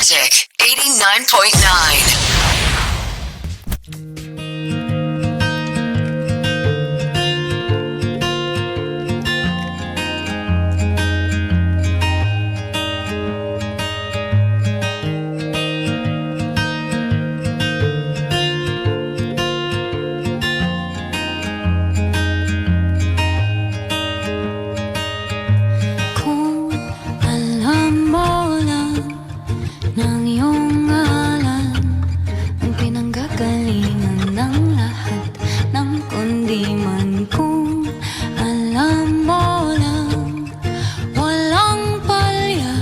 Magic 89.9. Ng iyong ngalan ang pinanggagalingan ng lahat ng kundi man kung alam mo lang walang palya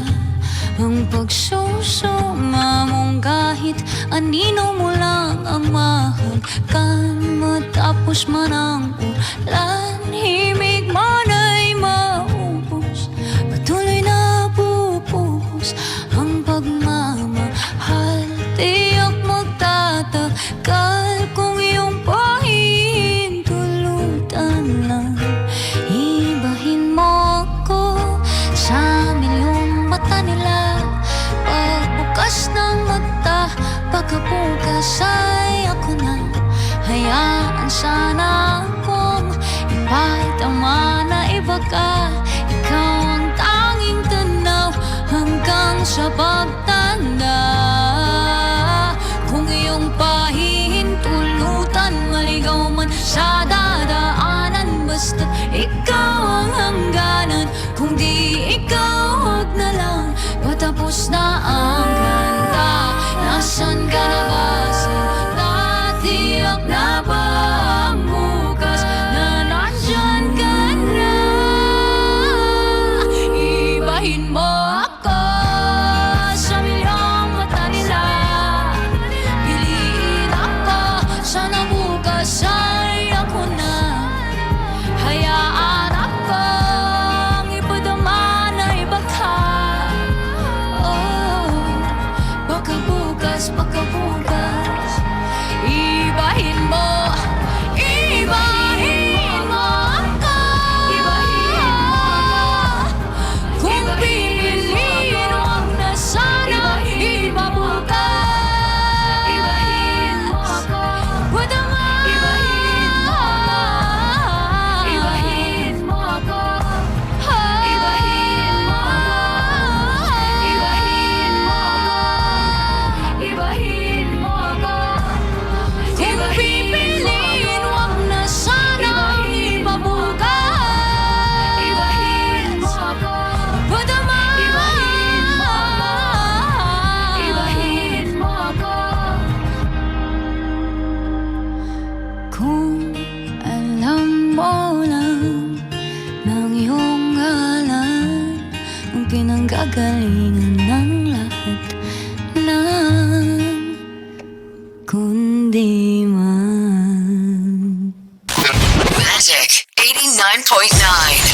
ang pagsusuma mong kahit anino mo lang ang mahal kan matapos man ang ulan himig man ay maubos patuloy na pupupos ang pagmamahal tiyak magtatagal kung iyong pahihintulutan lang ibahin mo ako sa milyong mata nila pagbukas ng mata pagkabukas ay ako na hayaan sana akong ipatama na iba ka ikaw ang tanging tanaw hanggang sa pagtanda kung iyong pahihintulutan maligaw man sa dadaanan basta't ikaw ang hangganan kung di ikaw huwag na lang patapos na ang ganda nasan ka na ba sa natiyak na ba ang bukas na nandyan ka na ibahin mo ako sa milyong mata nila piliin ako sana bukas ay ako na hayaan akong ipadama na iba ka oh, baka bukas ibahin mo ako kung pipiliin huwag na sana iba bukas padama ibahin mo ako kung pipiliin huwag na sana iba bukas padama kung alam mo lang ng iyong ngalan ang pinanggagalingan ng lahat ng kundi man Magic 89.9.